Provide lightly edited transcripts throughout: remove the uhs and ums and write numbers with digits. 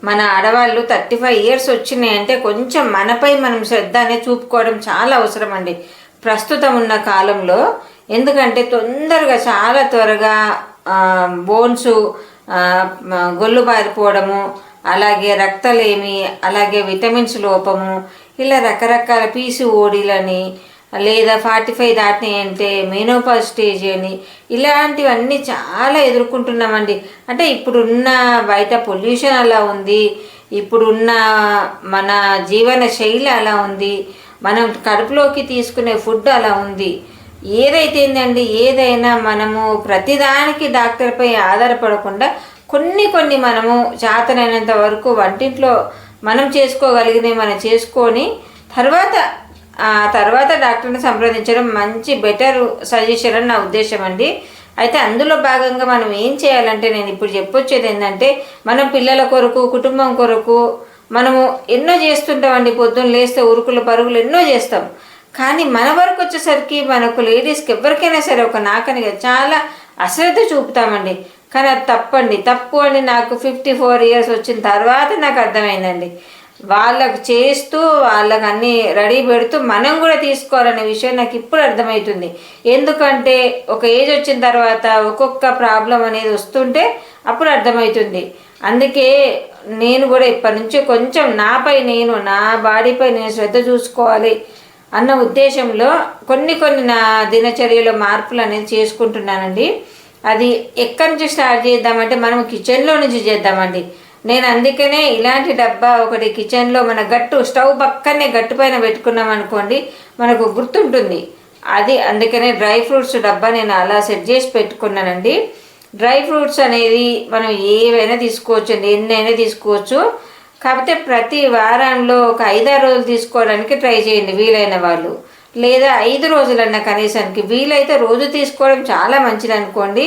మన ఆడవాళ్ళు 35 ఇయర్స్ వచ్చినాయంటే కొంచెం మనపై మనం శ్రద్ధ అనేది చూపుకోవడం చాలా అవసరం అండి ప్రస్తుతం ఉన్న కాలంలో. ఎందుకంటే తొందరగా చాలా త్వరగా బోన్స్ గొల్లు బారిపోవడము, అలాగే రక్తలేమి, అలాగే విటమిన్స్ లోపము, ఇలా రకరకాల పీసీఓడీలని, లేదా 45 దాటినాయి అంటే మెనోపాజ్ స్టేజ్ అని, ఇలాంటివన్నీ చాలా ఎదుర్కొంటున్నామండి. అంటే ఇప్పుడున్న బయట పొల్యూషన్ అలా ఉంది, ఇప్పుడున్న మన జీవన శైలి అలా ఉంది, మనం కడుపులోకి తీసుకునే ఫుడ్ అలా ఉంది. ఏదైతేందండి, ఏదైనా మనము ప్రతిదానికి డాక్టర్పై ఆధారపడకుండా కొన్ని మనము చేతనైనంత వరకు వంటింట్లో మనం చేసుకోగలిగినవి మనం చేసుకొని తర్వాత డాక్టర్ని సంప్రదించడం మంచి బెటర్ సజెషన్ అని నా ఉద్దేశం అండి. అయితే అందులో భాగంగా మనం ఏం చేయాలంటే, నేను ఇప్పుడు చెప్పొచ్చేది ఏంటంటే, మనం పిల్లల కొరకు, కుటుంబం కొరకు మనము ఎన్నో చేస్తుంటామండి. పొద్దున్న లేస్తే ఉరుకులు పరుగులు ఎన్నో చేస్తాం. కానీ మన వరకు వచ్చేసరికి మనకు లేడీస్కి ఎవరికైనా సరే ఒక నాకనిగా చాలా అశ్రద్ధ చూపుతామండి. కానీ అది తప్పండి, తప్పు అని నాకు 54 ఇయర్స్ వచ్చిన తర్వాత నాకు అర్థమైందండి. వాళ్ళకు చేస్తూ వాళ్ళకు అన్నీ రెడీ పెడుతూ మనం కూడా తీసుకోవాలనే విషయం నాకు ఇప్పుడు అర్థమవుతుంది. ఎందుకంటే ఒక ఏజ్ వచ్చిన తర్వాత ఒక్కొక్క ప్రాబ్లం అనేది వస్తుంటే అప్పుడు అర్థమవుతుంది. అందుకే నేను కూడా ఇప్పటి నుంచి కొంచెం నా బాడీపై నేను శ్రద్ధ చూసుకోవాలి అన్న ఉద్దేశంలో కొన్ని నా దినచర్యలో మార్పులు అనేది చేసుకుంటున్నానండి. అది ఎక్కడి నుంచి స్టార్ట్ చేద్దామంటే, మనం కిచెన్లో నుంచి చేద్దామండి. నేను అందుకనే ఇలాంటి డబ్బా ఒకటి కిచెన్లో మన స్టవ్ పక్కనే గట్టు పైన పెట్టుకున్నాం అనుకోండి, మనకు గుర్తుంటుంది అది. అందుకనే డ్రై ఫ్రూట్స్ డబ్బా నేను అలా సెట్ చేసి పెట్టుకున్నానండి. డ్రై ఫ్రూట్స్ అనేది మనం ఏవైనా తీసుకోవచ్చు అండి, ఎన్నైనా తీసుకోవచ్చు. కాకపోతే ప్రతి వారంలో ఒక 5-6 రోజులు తీసుకోవడానికి ట్రై చేయండి వీలైన వాళ్ళు, లేదా 5 రోజులన్నా కనీసానికి. వీలైతే రోజు తీసుకోవడం చాలా మంచిది అనుకోండి.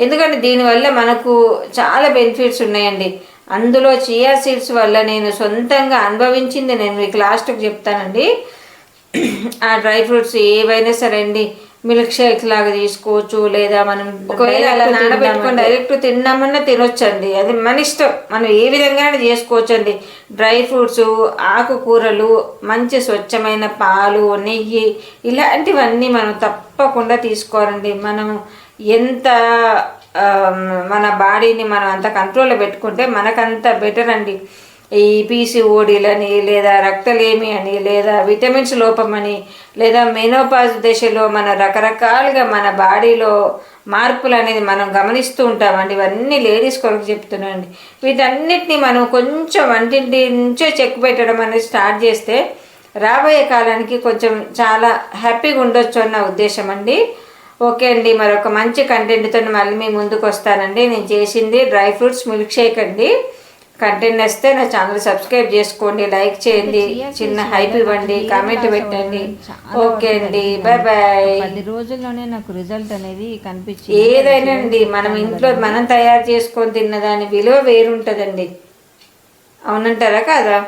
ఎందుకంటే దీనివల్ల మనకు చాలా బెనిఫిట్స్ ఉన్నాయండి. అందులో చియా సీడ్స్ వల్ల నేను సొంతంగా అనుభవించింది నేను మీకు లాస్ట్కి చెప్తానండి. ఆ డ్రై ఫ్రూట్స్ ఏవైనా సరే అండి, మిల్క్ షేక్ లాగా తీసుకోవచ్చు, లేదా మనం ఒకవేళ అలా నానబెట్టుకొని డైరెక్ట్ తిన్నామన్నా తినొచ్చండి. అది మన ఇష్టం, మనం ఏ విధంగా చేసుకోవచ్చు అండి. డ్రై ఫ్రూట్స్, ఆకుకూరలు, మంచి స్వచ్ఛమైన పాలు, నెయ్యి, ఇలాంటివన్నీ మనం తప్పకుండా తీసుకోవాలండి. మనం ఎంత మన బాడీని మనం అంత కంట్రోల్లో పెట్టుకుంటే మనకంత బెటర్ అండి. ఈ పీసీఓడీలని, లేదా రక్తలేమి అని, లేదా విటమిన్స్ లోపం అని, లేదా మెనోపాజ్ దశలో మన రకరకాలుగా మన బాడీలో మార్పులు అనేది మనం గమనిస్తూ ఉంటామండి. ఇవన్నీ లేడీస్ కొరకు చెప్తున్నానండి. వీటన్నిటిని మనం కొంచెం వంటింటి నుంచే చెక్ పెట్టడం అనేది స్టార్ట్ చేస్తే రాబోయే కాలానికి కొంచెం చాలా హ్యాపీగా ఉండొచ్చు అన్న ఉద్దేశం అండి. ఓకే అండి, మరొక మంచి కంటెంట్తో మళ్ళీ మీ ముందుకు వస్తానండి. నేను చేసింది డ్రై ఫ్రూట్స్ మిల్క్ షేక్ అండి. కంటెంట్ వస్తే నా ఛానల్ సబ్స్క్రైబ్ చేసుకోండి, లైక్ చేయండి, చిన్న హైప్ ఇవ్వండి, కామెంట్ పెట్టండి. ఓకే అండి, బాయ్ బాయ్. 10 రోజుల్లోనే నాకు రిజల్ట్ అనేది కనిపించింది. ఏదైనా అండి మనం ఇంట్లో మనం తయారు చేసుకొని తిన్నదాని విలువ వేరుంటుందండి. అవునంటారా కాదా?